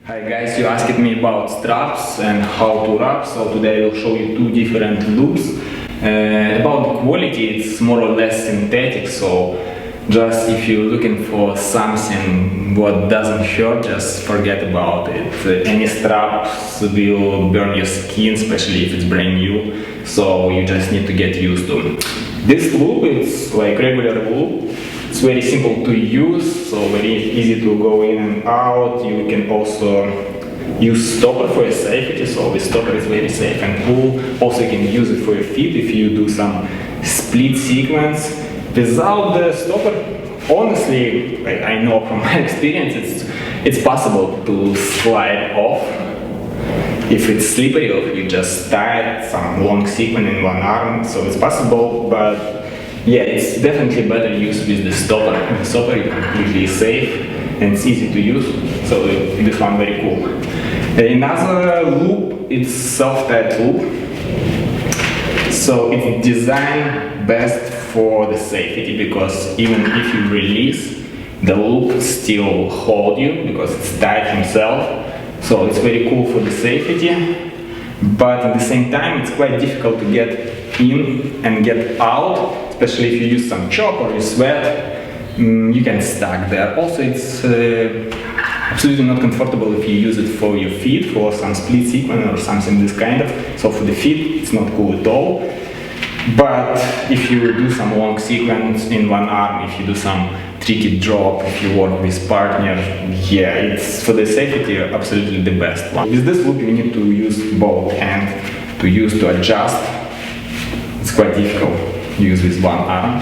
Hi guys, you asked me about straps and how to wrap, so today I will show you two different loops. About quality, it's more or less synthetic, so just if you're looking for something what doesn't hurt, just forget about it. Any straps will burn your skin, especially if it's brand new, so you just need to get used to. This loop is like regular loop. It's very simple to use, so very easy to go in and out. You can also use stopper for your safety, so the stopper is very safe and cool. Also you can use it for your feet if you do some split sequence. Without the stopper, honestly, like I know from my experience, it's possible to slide off. If it's slippery or if you just tie some long sequence in one arm, so it's possible, but yeah, it's definitely better used with the stopper. The stopper is completely safe and it's easy to use, so this one very cool. Another loop is self-tied loop. So it's designed best for the safety, because even if you release, the loop still hold you because it's tied himself. So it's very cool for the safety, but at the same time it's quite difficult to get in and get out, especially if you use some chalk or you sweat, you can stuck there. Also it's absolutely not comfortable if you use it for your feet, for some split sequence or something this kind of. So for the feet it's not cool at all. But if you do some long sequence in one arm, if you do some tricky drop, if you work with partner, yeah, it's for the safety absolutely the best one. With this loop you need to use both hands to adjust. It's quite difficult to use with one arm,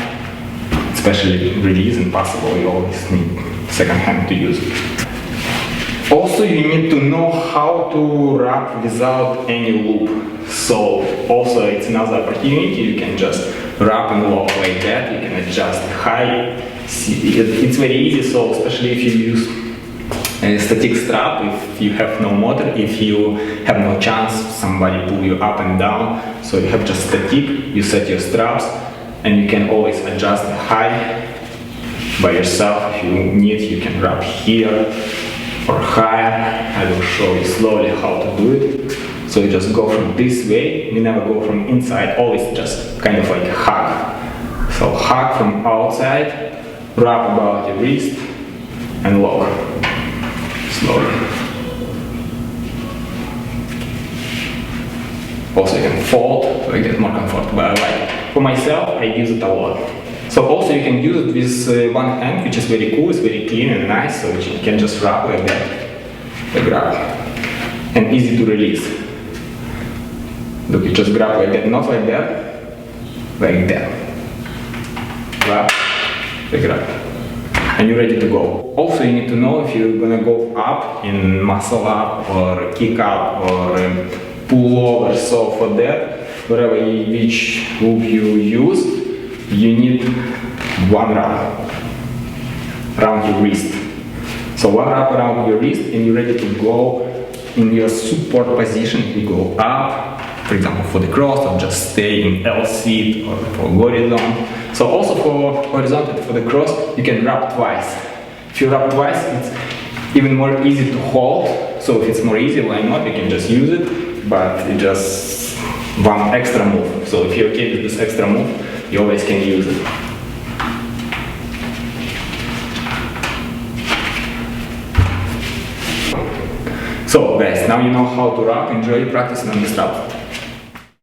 especially release and possible, you always need second hand to use it. Also you need to know how to wrap without any loop. So also it's another opportunity, you can just wrap and lock like that, you can adjust high. It's very easy, so especially if you use a static strap, if you have no motor, if you have no chance somebody pull you up and down, so you have just static, you set your straps and you can always adjust the height by yourself. If you need, you can wrap here or higher. I will show you slowly how to do it. So you just go from this way, you never go from inside, always just kind of like hug. So hug from outside, wrap about your wrist and lock. Slowly. Also you can fold to get more comfortable. I like. For myself, I use it a lot. So also you can use it with one hand, which is very cool, it's very clean and nice, so you can just wrap like that, like grab, and easy to release. Look, you just grab like that, not like that, like that. Grab, like grab. And you're ready to go. Also you need to know if you're gonna go up in muscle up or kick up or pull over. So for that, which loop you use, you need one wrap around your wrist. So one wrap around your wrist and you're ready to go in your support position. You go up, for example for the cross, or just stay in L seat or for horizontal. So also for horizontal, for the cross, you can wrap twice. If you wrap twice, it's even more easy to hold. So if it's more easy, why not? You can just use it, but it's just one extra move. So if you're okay with this extra move, you always can use it. So guys, now you know how to wrap. Enjoy practicing on the strap.